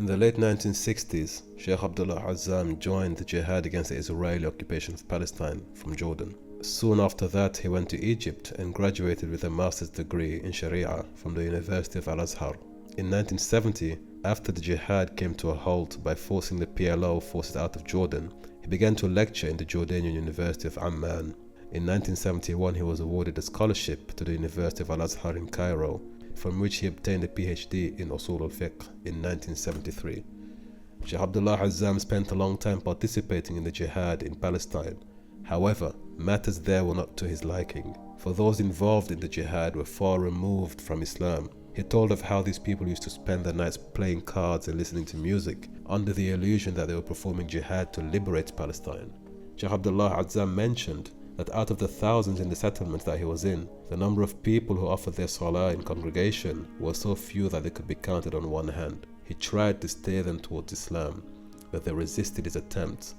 In the late 1960s, Sheikh Abdullah Azzam joined the Jihad against the Israeli occupation of Palestine from Jordan. Soon after that, he went to Egypt and graduated with a master's degree in Sharia from the University of al-Azhar. In 1970, after the Jihad came to a halt by forcing the PLO forces out of Jordan, he began to lecture in the Jordanian University of Amman. In 1971, he was awarded a scholarship to the University of al-Azhar in Cairo, from which he obtained a PhD in Usul al-Fiqh in 1973. Sheikh Abdullah Azzam spent a long time participating in the Jihad in Palestine. However, matters there were not to his liking, for those involved in the Jihad were far removed from Islam. He told of how these people used to spend their nights playing cards and listening to music, under the illusion that they were performing Jihad to liberate Palestine. Sheikh Abdullah Azzam mentioned that out of the thousands in the settlements that he was in, the number of people who offered their salah in congregation were so few that they could be counted on one hand. He tried to steer them towards Islam, but they resisted his attempts.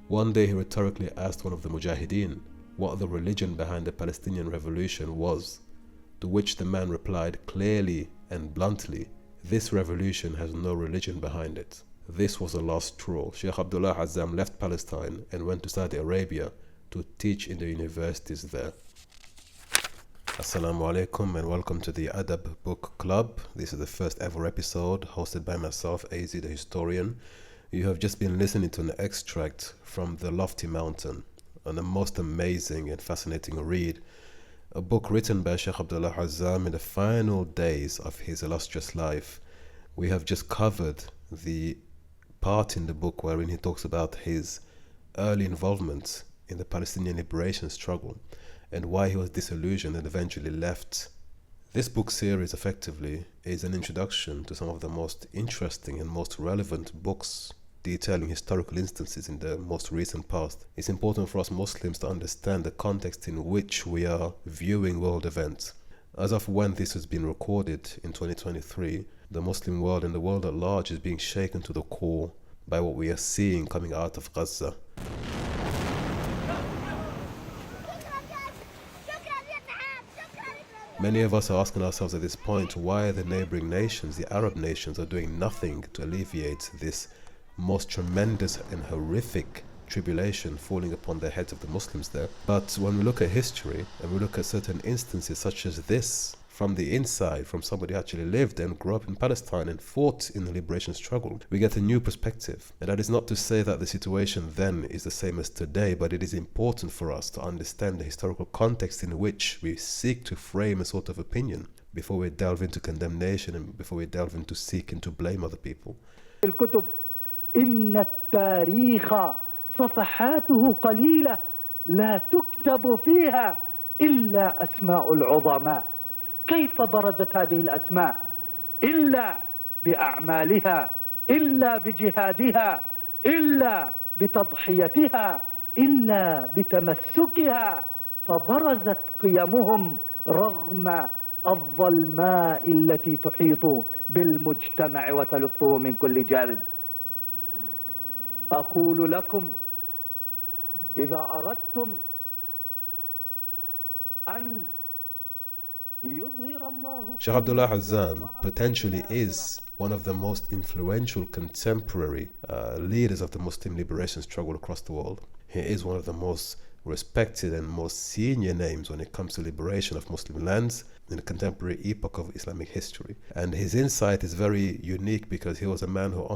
One day he rhetorically asked one of the mujahideen what the religion behind the Palestinian revolution was, to which the man replied clearly and bluntly, "This revolution has no religion behind it." This was the last straw. Sheikh Abdullah Azzam left Palestine and went to Saudi Arabia to teach in the universities there. Assalamu alaikum and welcome to the Adab Book Club. This is the first ever episode hosted by myself, AZ the Historian. You have just been listening to an extract from The Lofty Mountain, and a most amazing and fascinating read, a book written by Sheikh Abdullah Azzam in the final days of his illustrious life. We have just covered the part in the book wherein he talks about his early involvement in the Palestinian liberation struggle and why he was disillusioned and eventually left. This book series effectively is an introduction to some of the most interesting and most relevant books detailing historical instances in the most recent past. It's important for us Muslims to understand the context in which we are viewing world events. As of when this has been recorded in 2023, the Muslim world and the world at large is being shaken to the core by what we are seeing coming out of Gaza. Many of us are asking ourselves at this point why the neighboring nations, the Arab nations, are doing nothing to alleviate this most tremendous and horrific tribulation falling upon the heads of the Muslims there. But when we look at history and we look at certain instances such as this, from the inside, from somebody who actually lived and grew up in Palestine and fought in the liberation struggle, we get a new perspective. And that is not to say that the situation then is the same as today, but it is important for us to understand the historical context in which we seek to frame a sort of opinion before we delve into condemnation and before we delve into seeking to blame other people. إن التاريخ صفحاته قليلة لا تكتب فيها إلا أسماء العظماء. كيف برزت هذه الأسماء؟ إلا بأعمالها، إلا بجهادها، إلا بتضحيتها، إلا بتمسكها، فبرزت قيمهم رغم الظلماء التي تحيط بالمجتمع وتلفه من كل جانب. أقول لكم إذا أردتم أن يظهر الله. Sheikh Abdullah Azzam potentially is one of the most influential contemporary leaders of the Muslim liberation struggle across the world. He is one of the most respected and most senior names when it comes to liberation of Muslim lands in the contemporary epoch of Islamic history. And his insight is very unique because he was a man who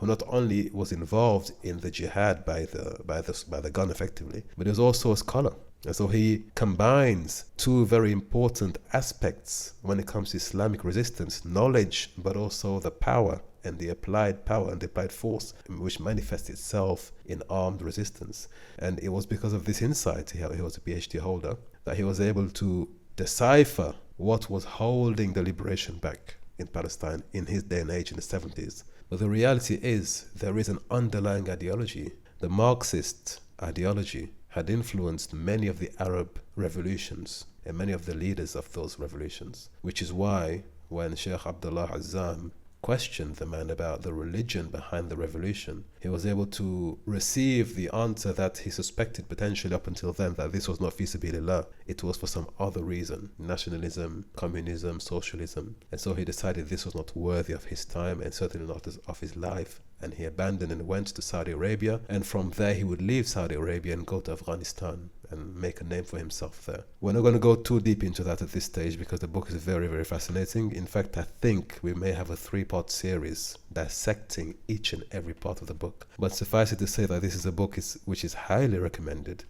not only was involved in the jihad by the gun effectively, but he was also a scholar. And so he combines two very important aspects when it comes to Islamic resistance: knowledge, but also the power and the applied power and the applied force, which manifests itself in armed resistance. And it was because of this insight, he was a PhD holder, that he was able to decipher what was holding the liberation back in Palestine in his day and age in the 70s. But the reality is there is an underlying ideology. The Marxist ideology had influenced many of the Arab revolutions and many of the leaders of those revolutions, which is why when Sheikh Abdullah Azzam questioned the man about the religion behind the revolution, he was able to receive the answer that he suspected potentially up until then, that this was not fi sabilillah, it was for some other reason, nationalism, communism, socialism. And so he decided this was not worthy of his time and certainly not of his life. And he abandoned and went to Saudi Arabia, and from there he would leave Saudi Arabia and go to Afghanistan and make a name for himself there. We're not going to go too deep into that at this stage because the book is very, very fascinating. In fact, I think we may have a 3-part series dissecting each and every part of the book. But suffice it to say that this is a book which is highly recommended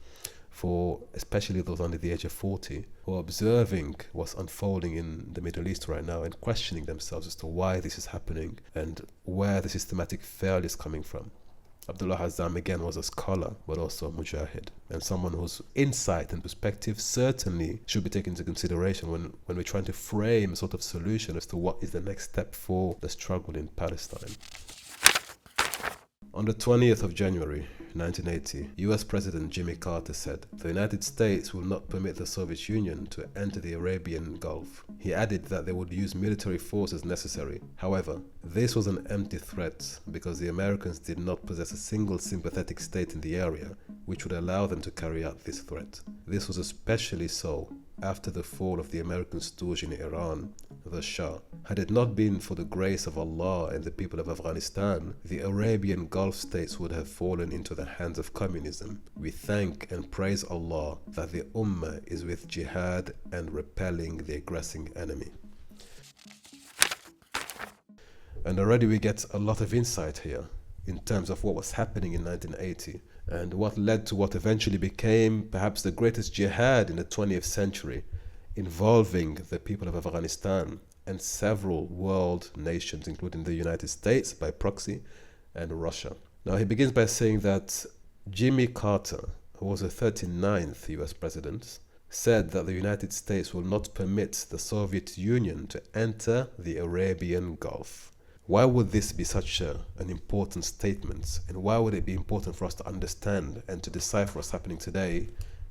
for especially those under the age of 40 who are observing what's unfolding in the Middle East right now and questioning themselves as to why this is happening and where the systematic failure is coming from. Abdullah Azzam again was a scholar but also a mujahid, and someone whose insight and perspective certainly should be taken into consideration when we're trying to frame a sort of solution as to what is the next step for the struggle in Palestine. On the 20th of January 1980, US President Jimmy Carter said, "The United States will not permit the Soviet Union to enter the Arabian Gulf." He added that they would use military force as necessary. However, this was an empty threat because the Americans did not possess a single sympathetic state in the area which would allow them to carry out this threat. This was especially so after the fall of the American stooge in Iran, the Shah. Had it not been for the grace of Allah and the people of Afghanistan, the Arabian Gulf states would have fallen into the hands of communism. We thank and praise Allah that the Ummah is with Jihad and repelling the aggressing enemy. And already we get a lot of insight here in terms of what was happening in 1980 and what led to what eventually became perhaps the greatest jihad in the 20th century, involving the people of Afghanistan and several world nations, including the United States by proxy and Russia. Now he begins by saying that Jimmy Carter, who was the 39th US president, said that the United States will not permit the Soviet Union to enter the Arabian Gulf. Why would this be such an important statement, and why would it be important for us to understand and to decipher what's happening today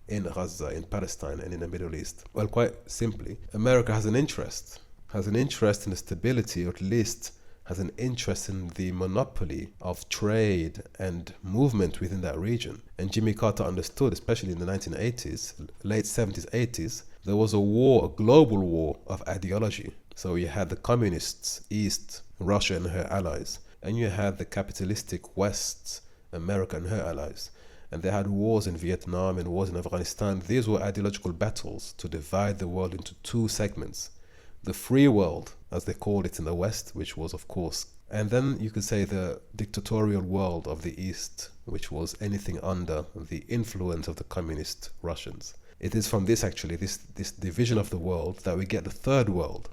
in Gaza, in Palestine, and in the Middle East? Well, quite simply, America has an interest in the stability, or at least has an interest in the monopoly of trade and movement within that region. And Jimmy Carter understood, especially in the 1980s, late 70s, 80s, there was a war, a global war of ideology. So you had the communists, East, Russia and her allies, and you had the capitalistic West, America and her allies. And they had wars in Vietnam and wars in Afghanistan. These were ideological battles to divide the world into two segments. The free world, as they called it in the West, which was, of course, and then you could say the dictatorial world of the East, which was anything under the influence of the communist Russians. It is from this, actually, this division of the world, that we get the third world.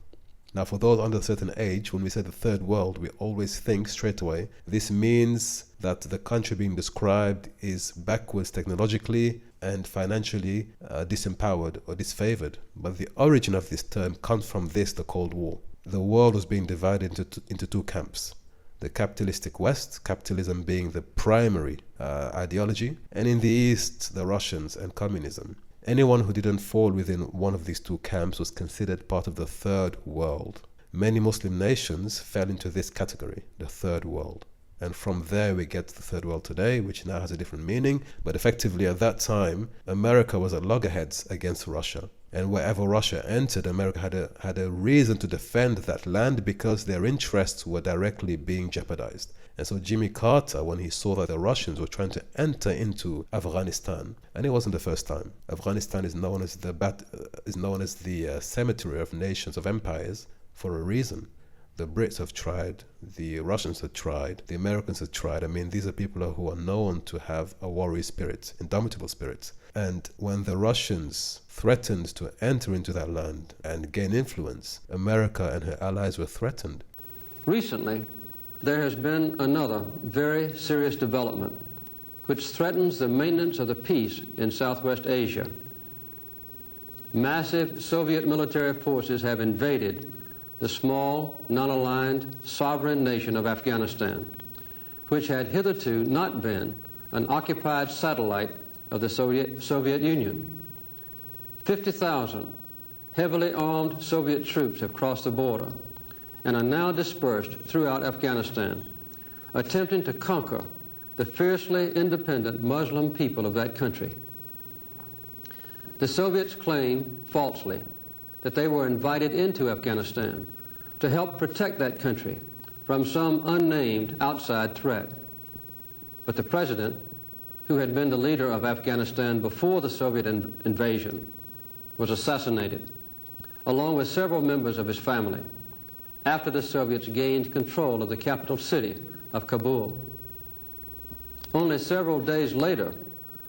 Now, for those under a certain age, when we say the third world, we always think straight away, this means that the country being described is backwards technologically and financially disempowered or disfavored. But the origin of this term comes from this, the Cold War. The world was being divided into two camps. The capitalistic West, capitalism being the primary ideology, and in the East, the Russians and communism. Anyone who didn't fall within one of these two camps was considered part of the third world. Many Muslim nations fell into this category, the third world. And from there we get the third world today, which now has a different meaning. But effectively at that time, America was at loggerheads against Russia. And wherever Russia entered, America had a reason to defend that land because their interests were directly being jeopardized. And so Jimmy Carter, when he saw that the Russians were trying to enter into Afghanistan, and it wasn't the first time. Afghanistan is known as the cemetery of nations, of empires, for a reason. The Brits have tried, the Russians have tried, the Americans have tried. I mean, these are people who are known to have a warrior spirit, indomitable spirit. And when the Russians threatened to enter into that land and gain influence, America and her allies were threatened. Recently, there has been another very serious development which threatens the maintenance of the peace in Southwest Asia. Massive Soviet military forces have invaded the small, non-aligned, sovereign nation of Afghanistan, which had hitherto not been an occupied satellite of the Soviet Union. 50,000 heavily armed Soviet troops have crossed the border, and are now dispersed throughout Afghanistan, attempting to conquer the fiercely independent Muslim people of that country. The Soviets claim, falsely, that they were invited into Afghanistan to help protect that country from some unnamed outside threat. But the president, who had been the leader of Afghanistan before the Soviet invasion, was assassinated, along with several members of his family, after the Soviets gained control of the capital city of Kabul. Only several days later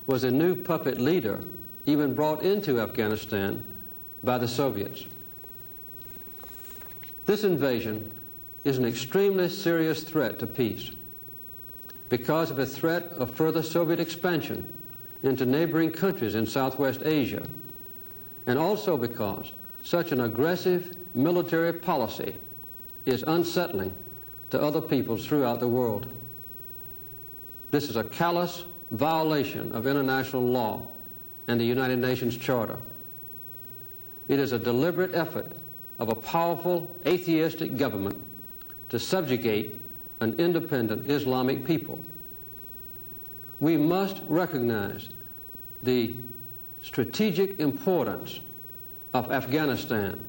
was a new puppet leader even brought into Afghanistan by the Soviets. This invasion is an extremely serious threat to peace because of a threat of further Soviet expansion into neighboring countries in Southwest Asia, and also because such an aggressive military policy is unsettling to other peoples throughout the world. This is a callous violation of international law and the United Nations Charter. It is a deliberate effort of a powerful atheistic government to subjugate an independent Islamic people. We must recognize the strategic importance of Afghanistan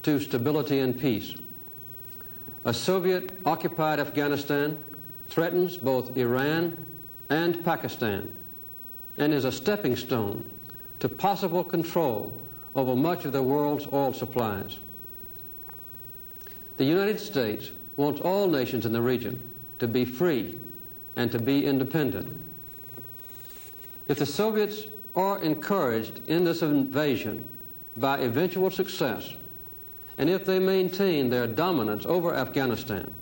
to stability and peace. A Soviet-occupied Afghanistan threatens both Iran and Pakistan and is a stepping stone to possible control over much of the world's oil supplies. The United States wants all nations in the region to be free and to be independent. If the Soviets are encouraged in this invasion by eventual success, and if they maintain their dominance over Afghanistan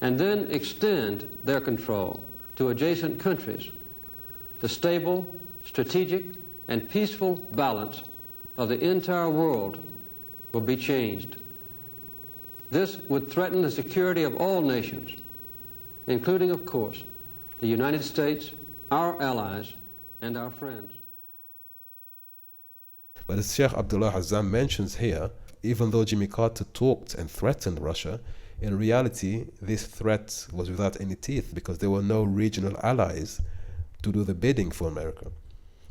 and then extend their control to adjacent countries, the stable, strategic, and peaceful balance of the entire world will be changed. This would threaten the security of all nations, including, of course, the United States, our allies, and our friends. But as Sheikh Abdullah Azzam mentions here, even though Jimmy Carter talked and threatened Russia, in reality, this threat was without any teeth because there were no regional allies to do the bidding for America.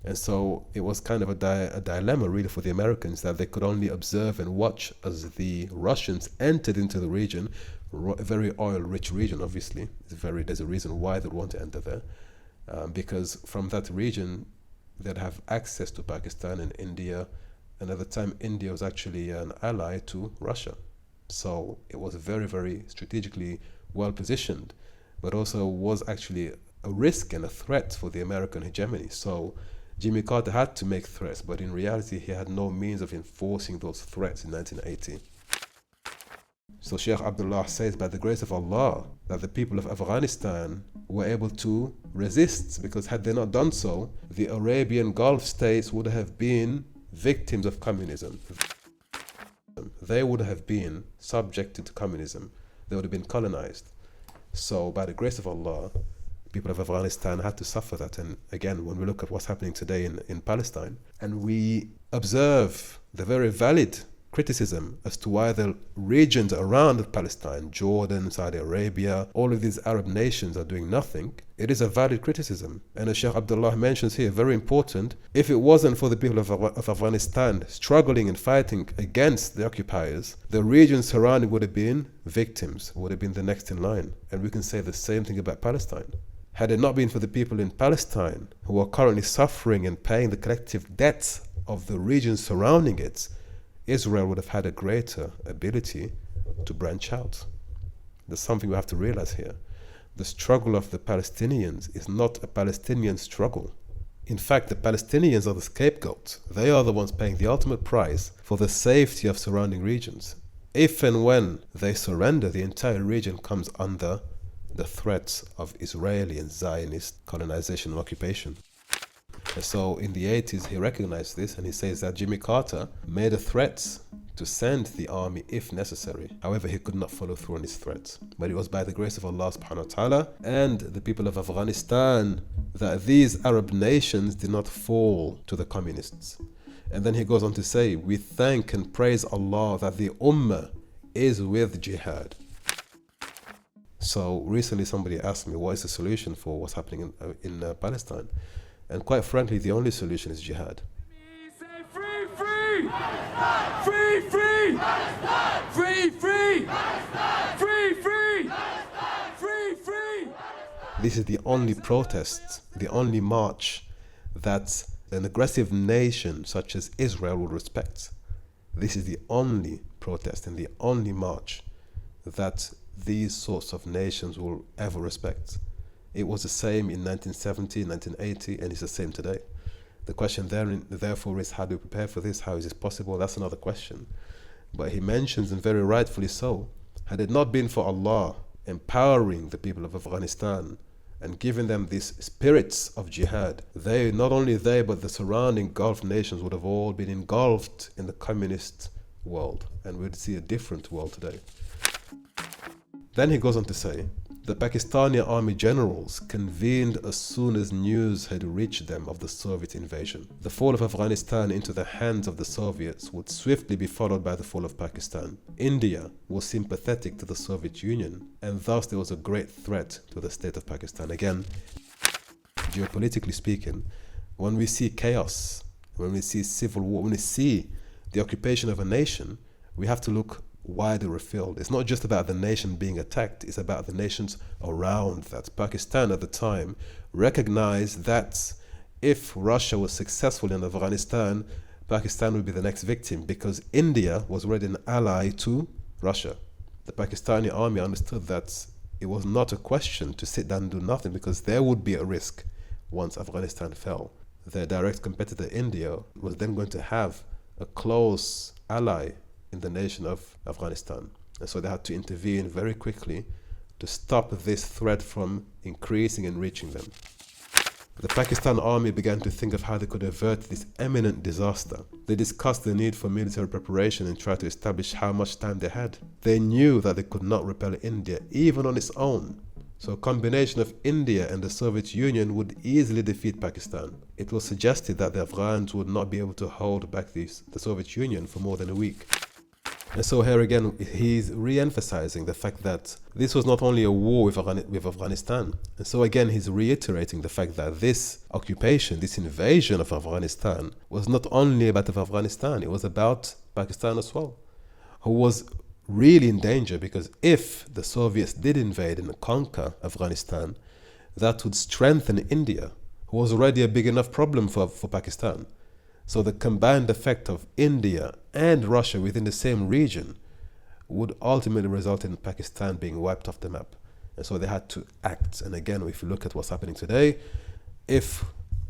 And so it was kind of a dilemma really for the Americans that they could only observe and watch as the Russians entered into the region, a very oil-rich region, obviously. There's a reason why they'd want to enter there, because from that region, they'd have access to Pakistan and India, and at the time, India was actually an ally to Russia. So it was very, very strategically well positioned, but also was actually a risk and a threat for the American hegemony. So Jimmy Carter had to make threats, but in reality, he had no means of enforcing those threats in 1980. So Sheikh Abdullah says, by the grace of Allah, that the people of Afghanistan were able to resist, because had they not done so, the Arabian Gulf states would have been victims of communism. They would have been subjected to communism. They would have been colonized. So by the grace of Allah, people of Afghanistan had to suffer that. And again, when we look at what's happening today in Palestine, and we observe the very valid criticism as to why the regions around Palestine, Jordan, Saudi Arabia, all of these Arab nations are doing nothing, it is a valid criticism. And as Sheikh Abdullah mentions here, very important, if it wasn't for the people of Afghanistan struggling and fighting against the occupiers, the regions surrounding would have been victims, would have been the next in line. And we can say the same thing about Palestine. Had it not been for the people in Palestine who are currently suffering and paying the collective debts of the regions surrounding it, Israel would have had a greater ability to branch out. There's something we have to realize here. The struggle of the Palestinians is not a Palestinian struggle. In fact, the Palestinians are the scapegoats. They are the ones paying the ultimate price for the safety of surrounding regions. If and when they surrender, the entire region comes under the threats of Israeli and Zionist colonization and occupation. And so in the 80s, he recognized this, and he says that Jimmy Carter made a threat to send the army if necessary. However, he could not follow through on his threats. But it was by the grace of Allah subhanahu wa ta'ala and the people of Afghanistan that these Arab nations did not fall to the communists. And then he goes on to say, we thank and praise Allah that the Ummah is with jihad. So recently somebody asked me, what is the solution for what's happening in Palestine? And quite frankly, the only solution is jihad. Free, free! Palestine! Free, free! Palestine! Free, free! Palestine! Free, free! Palestine! Free, free! This is the only protest, the only march that an aggressive nation such as Israel would respect. This is the only protest and the only march that these sorts of nations will ever respect. It was the same in 1970, 1980, and it's the same today. The question therefore is, how do we prepare for this? How is this possible? That's another question. But he mentions, and very rightfully so, had it not been for Allah empowering the people of Afghanistan and giving them these spirits of jihad, not only they, but the surrounding Gulf nations would have all been engulfed in the communist world, and we'd see a different world today. Then he goes on to say, the Pakistani army generals convened as soon as news had reached them of the Soviet invasion. The fall of Afghanistan into the hands of the Soviets would swiftly be followed by the fall of Pakistan. India was sympathetic to the Soviet Union, and thus there was a great threat to the state of Pakistan. Again, geopolitically speaking, when we see chaos, when we see civil war, when we see the occupation of a nation, we have to look wider afield. It's not just about the nation being attacked, it's about the nations around that. Pakistan at the time recognized that if Russia was successful in Afghanistan, Pakistan would be the next victim, because India was already an ally to Russia. The Pakistani army understood that it was not a question to sit down and do nothing, because there would be a risk once Afghanistan fell. Their direct competitor India was then going to have a close ally in the nation of Afghanistan. And so they had to intervene very quickly to stop this threat from increasing and reaching them. The Pakistan army began to think of how they could avert this imminent disaster. They discussed the need for military preparation and tried to establish how much time they had. They knew that they could not repel India, even on its own. So a combination of India and the Soviet Union would easily defeat Pakistan. It was suggested that the Afghans would not be able to hold back the Soviet Union for more than a week. And so here again, he's re-emphasizing the fact that this was not only a war with Afghanistan. And so again, he's reiterating the fact that this occupation, this invasion of Afghanistan, was not only about Afghanistan, it was about Pakistan as well, who was really in danger, because if the Soviets did invade and conquer Afghanistan, that would strengthen India, who was already a big enough problem for Pakistan. So the combined effect of India and Russia within the same region would ultimately result in Pakistan being wiped off the map. And so they had to act. And again, if you look at what's happening today, if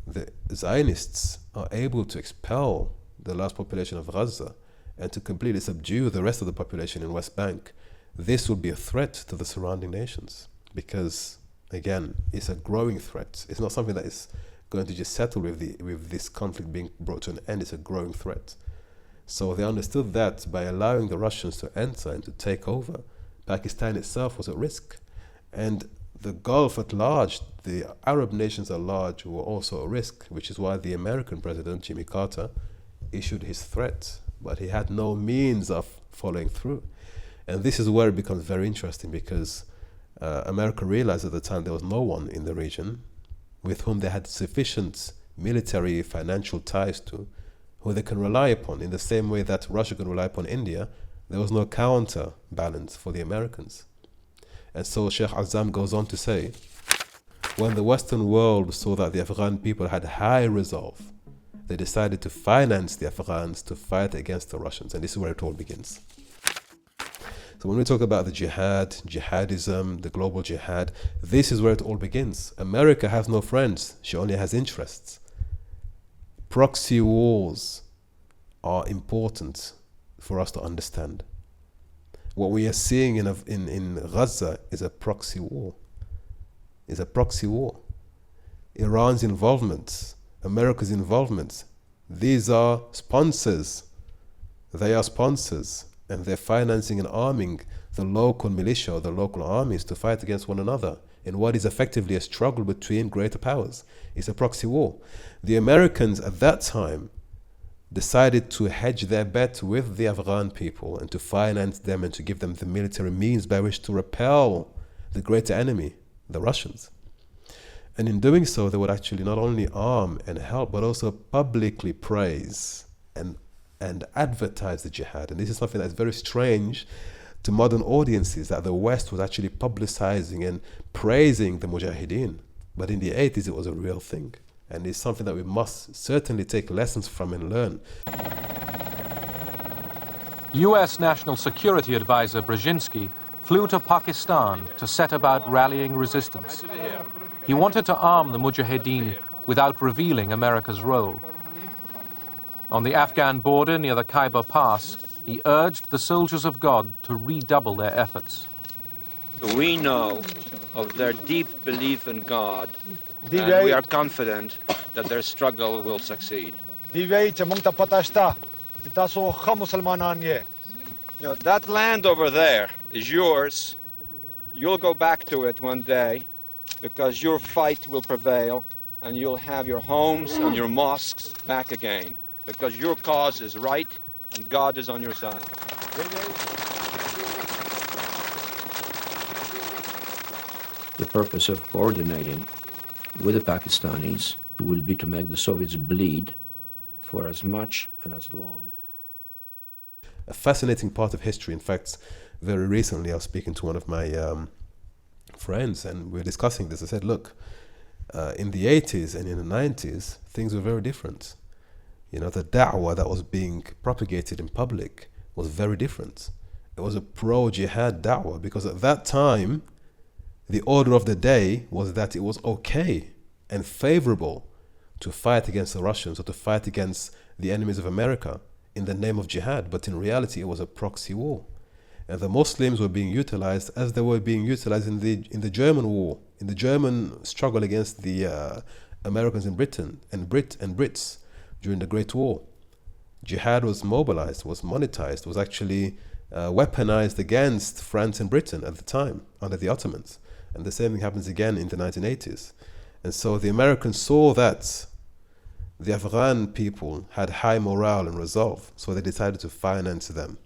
the Zionists are able to expel the last population of Gaza and to completely subdue the rest of the population in West Bank, this would be a threat to the surrounding nations. Because, again, it's a growing threat. It's not something that is going to just settle with this conflict being brought to an end. It's a growing threat. So they understood that by allowing the Russians to enter and to take over, Pakistan itself was at risk. And the Gulf at large, the Arab nations at large, were also at risk, which is why the American president, Jimmy Carter, issued his threat. But he had no means of following through. And this is where it becomes very interesting, because America realized at the time there was no one in the region with whom they had sufficient military, financial ties to, who they can rely upon in the same way that Russia can rely upon India. There was no counterbalance for the Americans. And so Sheikh Azzam goes on to say, when the Western world saw that the Afghan people had high resolve, they decided to finance the Afghans to fight against the Russians. And this is where it all begins. So when we talk about the jihad, jihadism, the global jihad, this is where it all begins. America has no friends. She only has interests. Proxy wars are important for us to understand. What we are seeing in Gaza is a proxy war. It's a proxy war. Iran's involvement, America's involvement, these are sponsors. They are sponsors. And they're financing and arming the local militia or the local armies to fight against one another in what is effectively a struggle between greater powers. It's a proxy war. The Americans at that time decided to hedge their bet with the Afghan people and to finance them and to give them the military means by which to repel the greater enemy, the Russians. And in doing so, they would actually not only arm and help, but also publicly praise and advertise the jihad. And this is something that's very strange to modern audiences, that the West was actually publicizing and praising the Mujahideen. But in the 80s, it was a real thing. And it's something that we must certainly take lessons from and learn. US National Security Advisor Brzezinski flew to Pakistan to set about rallying resistance. He wanted to arm the Mujahideen without revealing America's role. On the Afghan border near the Khyber Pass, he urged the soldiers of God to redouble their efforts. We know of their deep belief in God, and we are confident that their struggle will succeed. You know, that land over there is yours. You'll go back to it one day because your fight will prevail and you'll have your homes and your mosques back again because your cause is right and God is on your side. The purpose of coordinating with the Pakistanis will be to make the Soviets bleed for as much and as long. A fascinating part of history. In fact, very recently I was speaking to one of my friends and we were discussing this. I said, look, in the 80s and in the 90s, things were very different. You know, the da'wah that was being propagated in public was very different. It was a pro-jihad da'wah because at that time, the order of the day was that it was okay and favorable to fight against the Russians or to fight against the enemies of America in the name of jihad. But in reality, it was a proxy war. And the Muslims were being utilized as they were being utilized in the German war, in the German struggle against the Americans in Britain and Brits during the Great War. Jihad was mobilized, was monetized, was actually weaponized against France and Britain at the time under the Ottomans. And the same thing happens again in the 1980s. And so the Americans saw that the Afghan people had high morale and resolve, so they decided to finance them.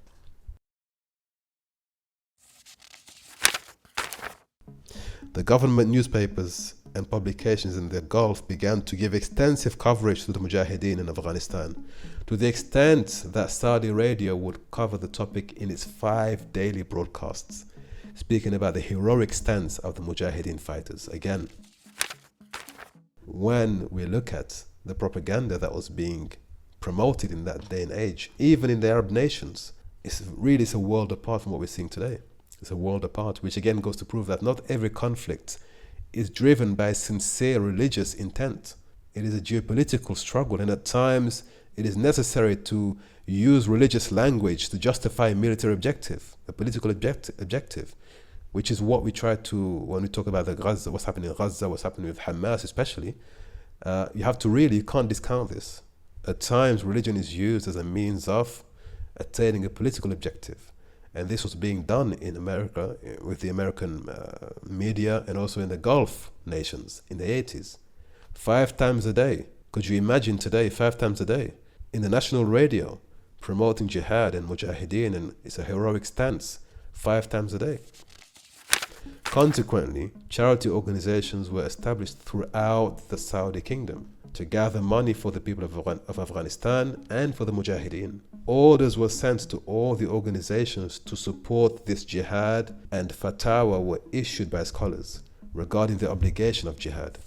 The government newspapers and publications in the Gulf began to give extensive coverage to the Mujahideen in Afghanistan, to the extent that Saudi radio would cover the topic in its 5 daily broadcasts, speaking about the heroic stance of the Mujahideen fighters. Again, when we look at the propaganda that was being promoted in that day and age, even in the Arab nations, it's a world apart from what we're seeing today. It's a world apart, which again goes to prove that not every conflict is driven by sincere religious intent. It is a geopolitical struggle, and at times it is necessary to use religious language to justify a military objective, a political objective, which is what we try to, when we talk about the Gaza, what's happening in Gaza, what's happening with Hamas especially, you can't discount this. At times religion is used as a means of attaining a political objective. And this was being done in America with the American media and also in the Gulf nations in the 80s. 5 times a day. Could you imagine today, 5 times a day, in the national radio, promoting jihad and mujahideen, and it's a heroic stance, 5 times a day. Consequently, charity organizations were established throughout the Saudi kingdom to gather money for the people of Afghanistan and for the mujahideen. Orders were sent to all the organizations to support this jihad, and fatwa were issued by scholars regarding the obligation of jihad.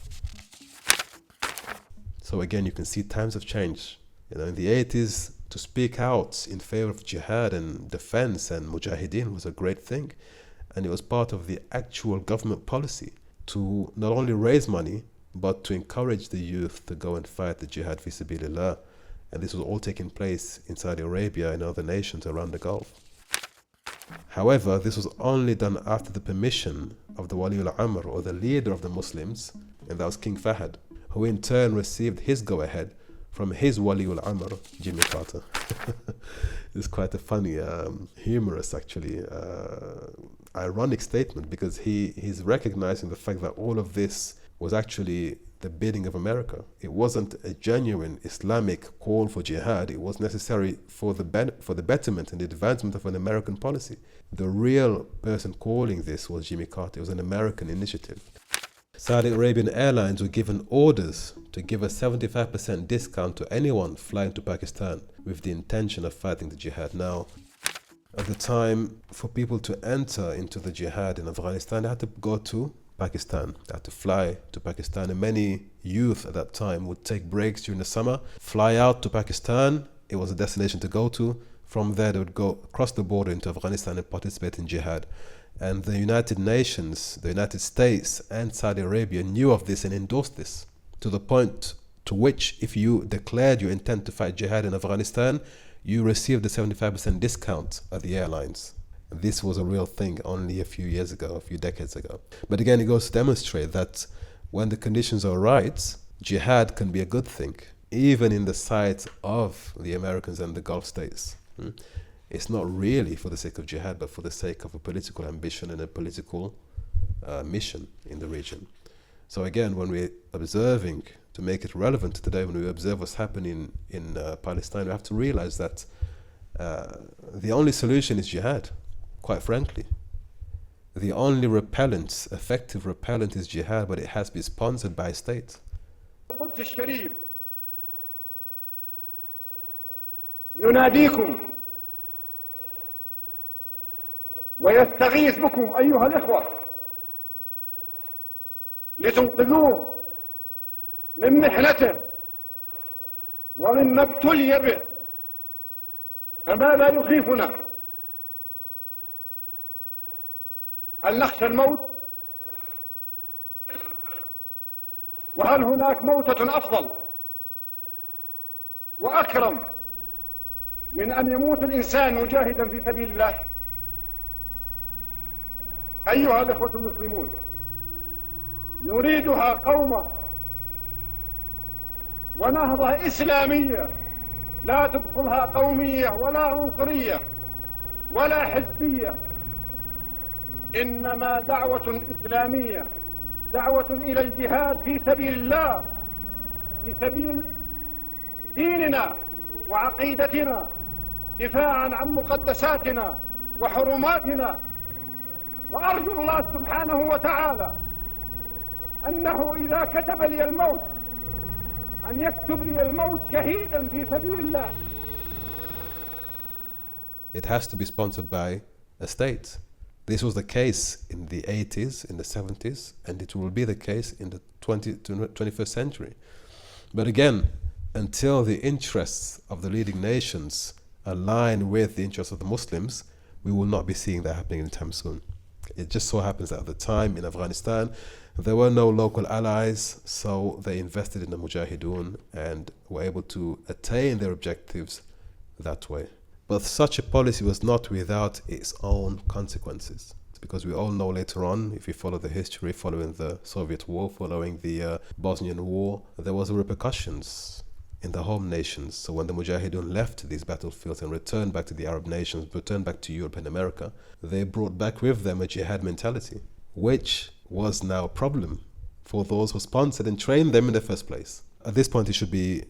So again, you can see times have changed. You know, in the 80s, to speak out in favor of jihad and defense and mujahideen was a great thing. And it was part of the actual government policy to not only raise money, but to encourage the youth to go and fight the jihad fi sabilillah. And this was all taking place in Saudi Arabia and other nations around the Gulf. However, this was only done after the permission of the Wali al-Amr, or the leader of the Muslims, and that was King Fahd, who in turn received his go-ahead from his Wali al-Amr, Jimmy Carter. It's quite a funny, humorous actually, ironic statement, because he's recognizing the fact that all of this was actually the bidding of America. It wasn't a genuine Islamic call for jihad. It was necessary for the betterment and the advancement of an American policy. The real person calling this was Jimmy Carter. It was an American initiative. Saudi Arabian Airlines were given orders to give a 75% discount to anyone flying to Pakistan with the intention of fighting the jihad. Now, at the time, for people to enter into the jihad in Afghanistan, they had to go to Pakistan. They had to fly to Pakistan, and many youth at that time would take breaks during the summer, fly out to Pakistan. It was a destination to go to. From there, they would go across the border into Afghanistan and participate in jihad. And the United Nations, the United States, and Saudi Arabia knew of this and endorsed this, to the point to which, if you declared your intent to fight jihad in Afghanistan, you received a 75% discount at the airlines. This was a real thing only a few years ago, a few decades ago. But again, it goes to demonstrate that when the conditions are right, jihad can be a good thing, even in the sight of the Americans and the Gulf states. It's not really for the sake of jihad, but for the sake of a political ambition and a political mission in the region. So again, when we're observing, to make it relevant to today, when we observe what's happening in Palestine, we have to realize that the only solution is jihad, quite frankly. The only repellent, effective repellent, is jihad, but it has to be sponsored by a state. يناديكم ويستغيث بكم أيها الإخوة لتنقذوه من محنته ومما ابتلي به. فماذا يخيفنا؟ هل نخشى الموت؟ وهل هناك موتة أفضل وأكرم من أن يموت الإنسان مجاهدا في سبيل الله؟ أيها الإخوة المسلمون، نريدها قومة ونهضة إسلامية لا تدخلها قومية ولا عنصرية ولا حزبية، إنما دعوة إسلامية، دعوة إلى الجهاد في سبيل الله، في سبيل ديننا وعقيدتنا، دفاعا عن مقدساتنا وحرماتنا. وأرجو الله سبحانه وتعالى أنه إذا كتب لي الموت أن يكتب لي الموت شهيدا في سبيل الله. It has to be sponsored by a state. This was the case in the 80s, in the 70s, and it will be the case in the 21st century. But again, until the interests of the leading nations align with the interests of the Muslims, we will not be seeing that happening anytime soon. It just so happens that at the time in Afghanistan, there were no local allies, so they invested in the Mujahideen and were able to attain their objectives that way. But such a policy was not without its own consequences, because we all know later on, if you follow the history following the Soviet war, following the Bosnian war, there was repercussions in the home nations. So when the Mujahideen left these battlefields and returned back to the Arab nations, returned back to Europe and America, they brought back with them a jihad mentality, which was now a problem for those who sponsored and trained them in the first place. At this point, it should be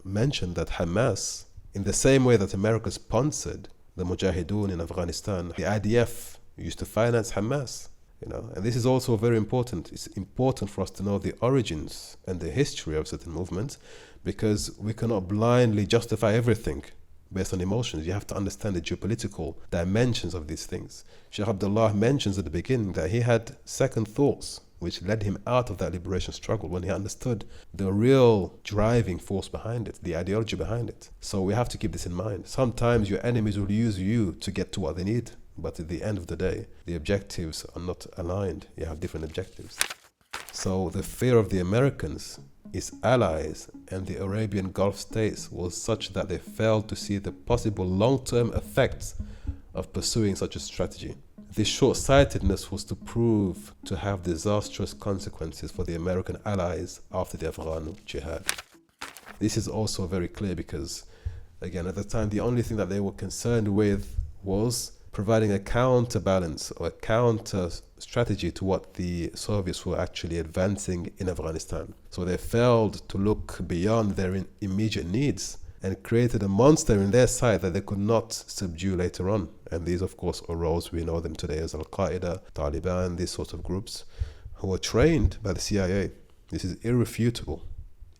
mentioned that Hamas, in the same way that America sponsored the Mujahideen in Afghanistan, the IDF used to finance Hamas. And this is also very important. It's important for us to know the origins and the history of certain movements, because we cannot blindly justify everything based on emotions. You have to understand the geopolitical dimensions of these things. Sheikh Abdullah mentions at the beginning that he had second thoughts, which led him out of that liberation struggle when he understood the real driving force behind it, the ideology behind it. So we have to keep this in mind. Sometimes your enemies will use you to get to what they need, but at the end of the day, the objectives are not aligned. You have different objectives. So the fear of the Americans, its allies, and the Arabian Gulf states was such that they failed to see the possible long-term effects of pursuing such a strategy. This short-sightedness was to prove to have disastrous consequences for the American allies after the Afghan Jihad. This is also very clear because, again, at the time, the only thing that they were concerned with was providing a counterbalance or a counter strategy to what the Soviets were actually advancing in Afghanistan. So they failed to look beyond their immediate needs and created a monster in their side that they could not subdue later on. And these, of course, arose, we know them today as Al-Qaeda, Taliban, these sorts of groups who were trained by the CIA. This is irrefutable.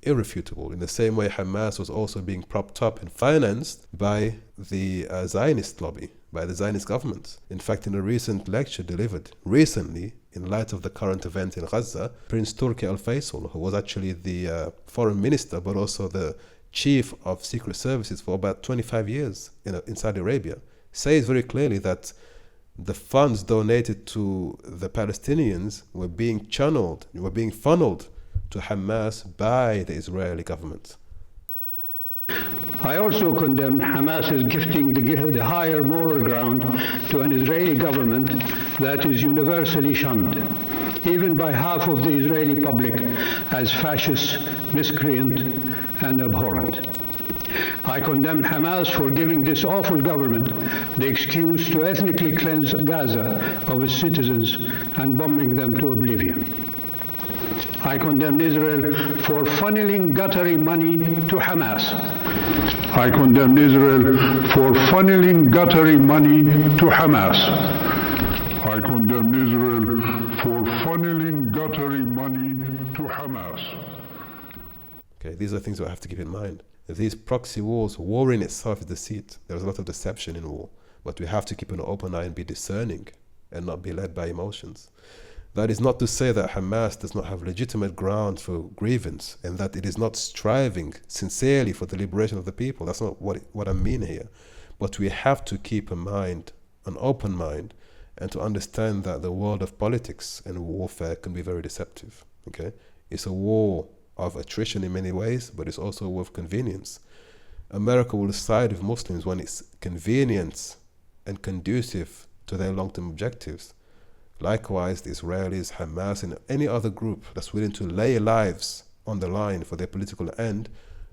Irrefutable. In the same way, Hamas was also being propped up and financed by the Zionist lobby, by the Zionist government. In fact, in a recent lecture delivered recently, in light of the current event in Gaza, Prince Turki Al-Faisal, who was actually the foreign minister, but also the chief of secret services for about 25 years in Saudi Arabia, says very clearly that the funds donated to the Palestinians were being channeled, were being funneled to Hamas by the Israeli government. I also condemn Hamas's gifting the higher moral ground to an Israeli government that is universally shunned, even by half of the Israeli public, as fascist, miscreant, and abhorrent. I condemn Hamas for giving this awful government the excuse to ethnically cleanse Gaza of its citizens and bombing them to oblivion. I condemn Israel for funneling guttery money to Hamas. I condemn Israel for funneling guttery money to Hamas. I condemn Israel for funneling guttery money to Hamas. Okay, these are things we have to keep in mind. These proxy wars, war in itself is deceit. There's a lot of deception in war, but we have to keep an open eye and be discerning and not be led by emotions. That is not to say that Hamas does not have legitimate grounds for grievance and that it is not striving sincerely for the liberation of the people. That's not what I mean here. But we have to keep in mind, an open mind, and to understand that the world of politics and warfare can be very deceptive. Okay, it's a war of attrition in many ways, but it's also a war of convenience. America will side with Muslims when it's convenient and conducive to their long-term objectives. Likewise, the Israelis, Hamas, and any other group that's willing to lay lives on the line for their political end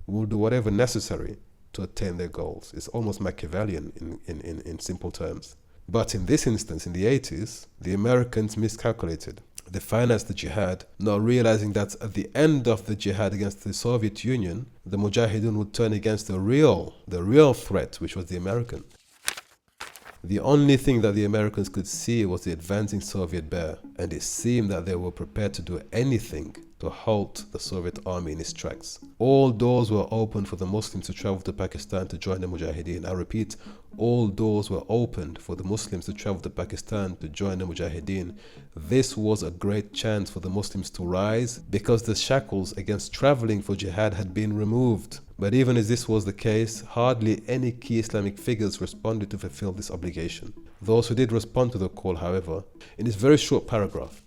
will do whatever necessary to attain their goals. It's almost Machiavellian in simple terms. But in this instance, in the 80s, the Americans miscalculated. They financed the jihad, not realizing that at the end of the jihad against the Soviet Union, the Mujahideen would turn against the real threat, which was the American. The only thing that the Americans could see was the advancing Soviet bear, and it seemed that they were prepared to do anything to halt the Soviet army in its tracks. All doors were open for the Muslims to travel to Pakistan to join the Mujahideen. I repeat, all doors were opened for the Muslims to travel to Pakistan to join the Mujahideen. This was a great chance for the Muslims to rise because the shackles against traveling for jihad had been removed. But even as this was the case, hardly any key Islamic figures responded to fulfill this obligation. Those who did respond to the call, however, in this very short paragraph,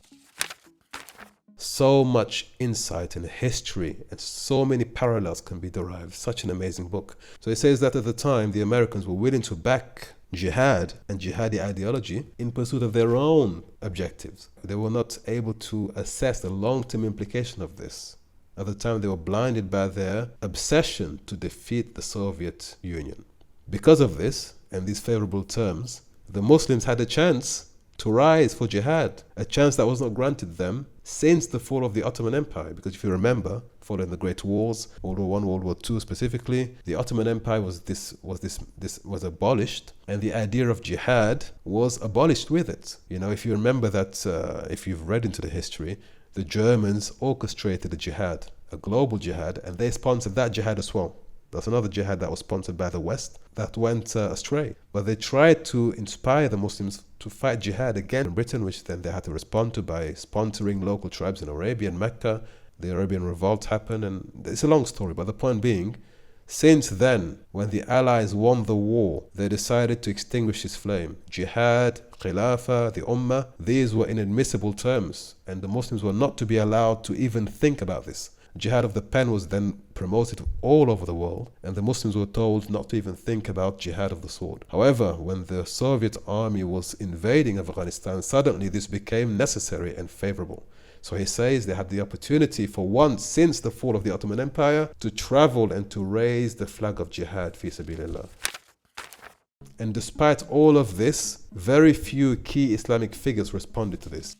so much insight and history and so many parallels can be derived. Such an amazing book. So it says that at the time, the Americans were willing to back jihad and jihadi ideology in pursuit of their own objectives. They were not able to assess the long-term implication of this. At the time, they were blinded by their obsession to defeat the Soviet Union. Because of this, and these favorable terms, the Muslims had a chance to rise for jihad, a chance that was not granted them since the fall of the Ottoman Empire. Because if you remember, following the Great Wars, World War I, World War II specifically, the Ottoman Empire was abolished, and the idea of jihad was abolished with it. You know, if you remember that, if you've read into the history, the Germans orchestrated a jihad, a global jihad, and they sponsored that jihad as well. That's another jihad that was sponsored by the West that went astray. But they tried to inspire the Muslims to fight jihad again in Britain, which then they had to respond to by sponsoring local tribes in Arabia and Mecca. The Arabian Revolt happened, and it's a long story, but the point being, since then, when the Allies won the war, they decided to extinguish this flame. Jihad, Khilafah, the Ummah, these were inadmissible terms, and the Muslims were not to be allowed to even think about this. Jihad of the pen was then promoted all over the world, and the Muslims were told not to even think about jihad of the sword. However, when the Soviet army was invading Afghanistan, suddenly this became necessary and favorable. So he says they had the opportunity for once since the fall of the Ottoman Empire to travel and to raise the flag of jihad fi sabilillah. And despite all of this, very few key Islamic figures responded to this.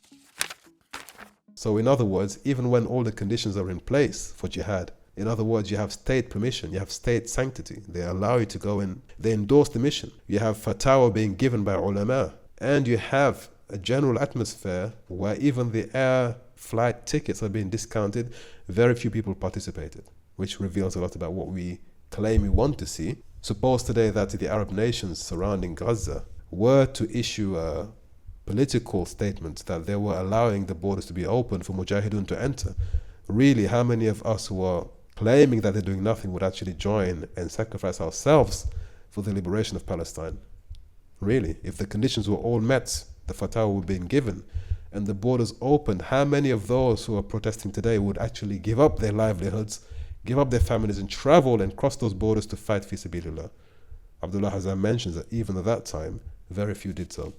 So in other words, even when all the conditions are in place for jihad, in other words, you have state permission, you have state sanctity, they allow you to go in, they endorse the mission, you have fatwa being given by ulama, and you have a general atmosphere where even the air flight tickets are being discounted, very few people participated, which reveals a lot about what we claim we want to see. Suppose today that the Arab nations surrounding Gaza were to issue a political statement that they were allowing the borders to be open for mujahideen to enter. Really, how many of us who are claiming that they're doing nothing would actually join and sacrifice ourselves for the liberation of Palestine? Really, if the conditions were all met, the fatwa were being given, and the borders opened, how many of those who are protesting today would actually give up their livelihoods, give up their families and travel and cross those borders to fight fi sabilillah? Abdullah Azzam mentions that even at that time, very few did so.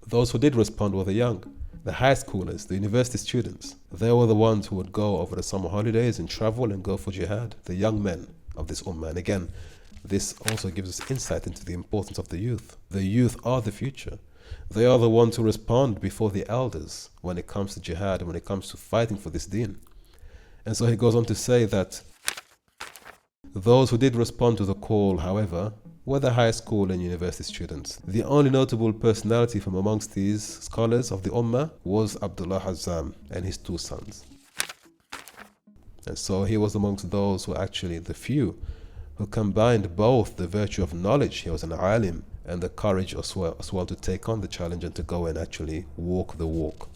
Those who did respond were the young, the high schoolers, the university students. They were the ones who would go over the summer holidays and travel and go for jihad, the young men of this ummah. And again, this also gives us insight into the importance of the youth. The youth are the future. They are the ones who respond before the elders when it comes to jihad and when it comes to fighting for this deen. And so he goes on to say that those who did respond to the call, however, were the high school and university students. The only notable personality from amongst these scholars of the Ummah was Abdullah Azzam and his two sons. And so he was amongst those who actually, the few, who combined both the virtue of knowledge, he was an alim, and the courage as well to take on the challenge and to go and actually walk the walk.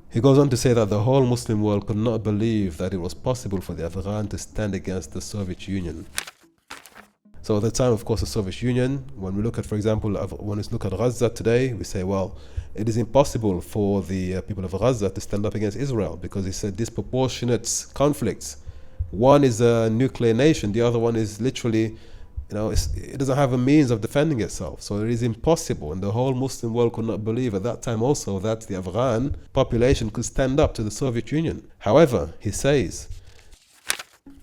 He goes on to say that the whole Muslim world could not believe that it was possible for the Afghan to stand against the Soviet Union. So at the time, of course, the Soviet Union, when we look at, for example, when we look at Gaza today, we say, well, it is impossible for the people of Gaza to stand up against Israel because it's a disproportionate conflict. One is a nuclear nation, the other one is literally, it doesn't have a means of defending itself. So it is impossible, and the whole Muslim world could not believe at that time also that the Afghan population could stand up to the Soviet Union. However, he says,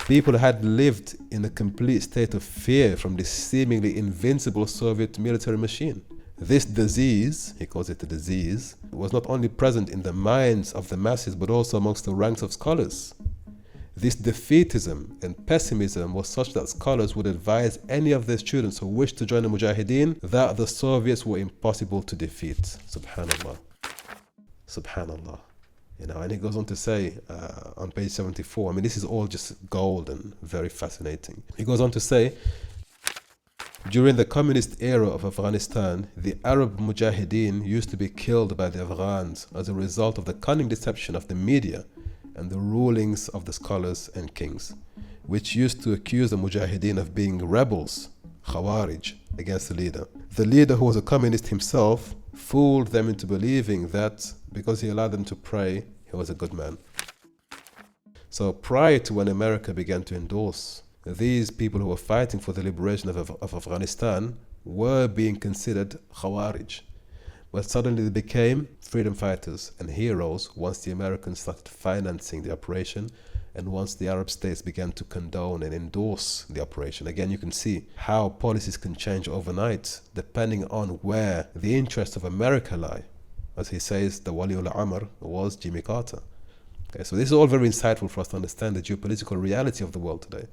people had lived in a complete state of fear from this seemingly invincible Soviet military machine. This disease, he calls it a disease, was not only present in the minds of the masses but also amongst the ranks of scholars. This defeatism and pessimism was such that scholars would advise any of their students who wished to join the Mujahideen that the Soviets were impossible to defeat. Subhanallah. Subhanallah. And he goes on to say on page 74, this is all just gold and very fascinating. He goes on to say, during the communist era of Afghanistan, the Arab Mujahideen used to be killed by the Afghans as a result of the cunning deception of the media and the rulings of the scholars and kings, which used to accuse the Mujahideen of being rebels, Khawarij, against the leader. The leader, who was a communist himself, fooled them into believing that because he allowed them to pray, he was a good man. So prior to when America began to endorse, these people who were fighting for the liberation of Afghanistan were being considered Khawarij. But suddenly they became freedom fighters and heroes once the Americans started financing the operation and once the Arab states began to condone and endorse the operation. Again, you can see how policies can change overnight depending on where the interests of America lie. As he says, the Waliul Amr was Jimmy Carter. Okay, so this is all very insightful for us to understand the geopolitical reality of the world today.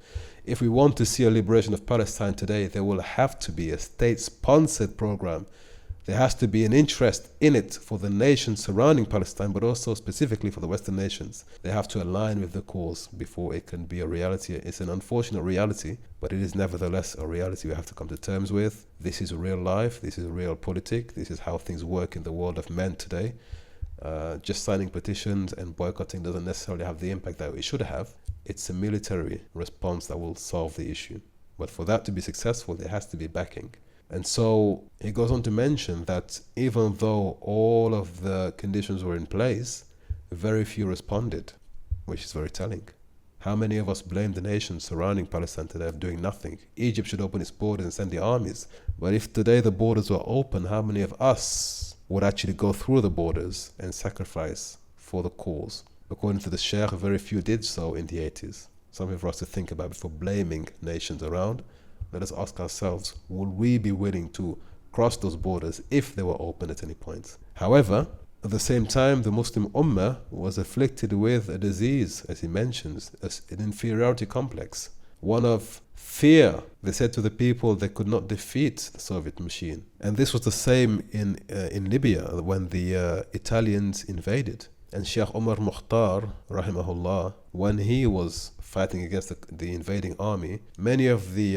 If we want to see a liberation of Palestine today, there will have to be a state-sponsored program. There has to be an interest in it for the nations surrounding Palestine, but also specifically for the Western nations. They have to align with the cause before it can be a reality. It's an unfortunate reality, but it is nevertheless a reality we have to come to terms with. This is real life. This is real politics. This is how things work in the world of men today. Just signing petitions and boycotting doesn't necessarily have the impact that it should have. It's a military response that will solve the issue. But for that to be successful, there has to be backing. And so he goes on to mention that even though all of the conditions were in place, very few responded, which is very telling. How many of us blame the nations surrounding Palestine today of doing nothing? Egypt should open its borders and send the armies. But if today the borders were open, how many of us would actually go through the borders and sacrifice for the cause? According to the Sheikh, very few did so in the 80s. Something for us to think about before blaming nations around. let us ask ourselves, would we be willing to cross those borders if they were open at any point? However, at the same time, the Muslim Ummah was afflicted with a disease, as he mentions, an inferiority complex, one of fear. They said to the people they could not defeat the Soviet machine. And this was the same in Libya when the Italians invaded. And Sheikh Umar Mukhtar, rahimahullah, when he was fighting against the invading army, many of the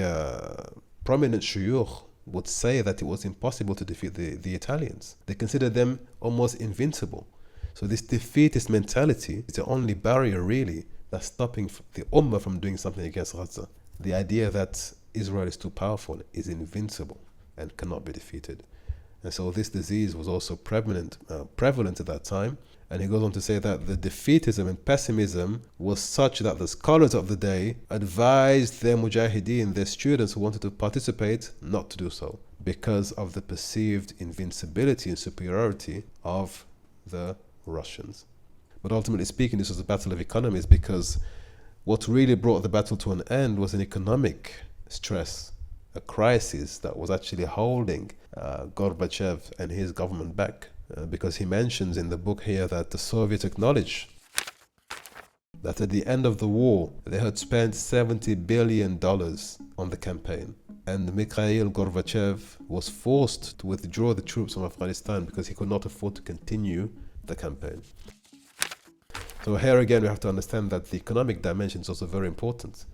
prominent shuyukh would say that it was impossible to defeat the Italians. They considered them almost invincible. So this defeatist mentality is the only barrier really that's stopping the Ummah from doing something against Gaza. The idea that Israel is too powerful, is invincible, and cannot be defeated. And so this disease was also prevalent at that time. And he goes on to say that the defeatism and pessimism was such that the scholars of the day advised their mujahideen, their students who wanted to participate, not to do so because of the perceived invincibility and superiority of the Russians. But ultimately speaking, this was a battle of economies, because what really brought the battle to an end was an economic stress, a crisis that was actually holding Gorbachev and his government back. Because he mentions in the book here that the Soviets acknowledge that at the end of the war they had spent $70 billion on the campaign, and Mikhail Gorbachev was forced to withdraw the troops from Afghanistan because he could not afford to continue the campaign. So here again we have to understand that the economic dimension is also very important.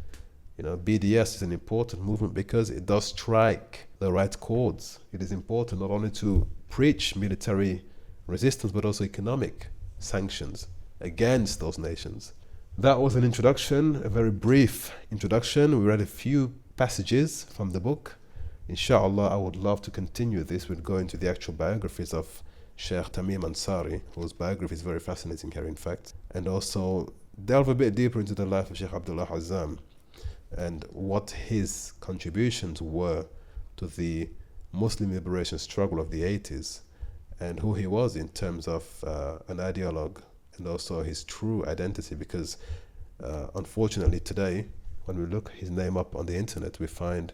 BDS is an important movement because it does strike the right chords. It is important not only to preach military resistance, but also economic sanctions against those nations. That was an introduction, a very brief introduction. We read a few passages from the book. Inshallah, I would love to continue this with going to the actual biographies of Sheikh Tamim Ansari, whose biography is very fascinating here, in fact, and also delve a bit deeper into the life of Sheikh Abdullah Azzam and what his contributions were to the Muslim liberation struggle of the 80s, and who he was in terms of an ideologue, and also his true identity, because unfortunately today, when we look his name up on the internet, we find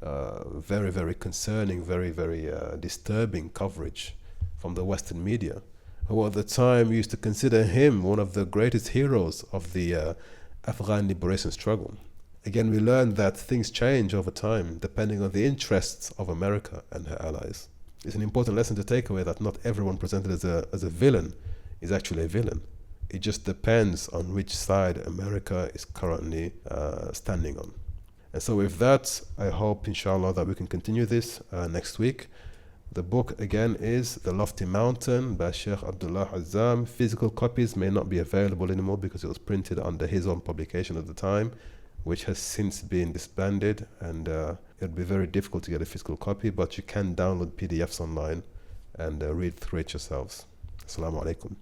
very, very concerning, very, very disturbing coverage from the Western media, who at the time used to consider him one of the greatest heroes of the Afghan liberation struggle. Again, we learned that things change over time depending on the interests of America and her allies. It's an important lesson to take away that not everyone presented as a villain is actually a villain. It just depends on which side America is currently standing on. And so with that, I hope, inshallah, that we can continue this next week. The book, again, is The Lofty Mountain by Sheikh Abdullah Azzam. Physical copies may not be available anymore because it was printed under his own publication at the time, which has since been disbanded, and it'll be very difficult to get a physical copy, but you can download PDFs online and read through it yourselves. Assalamu alaikum.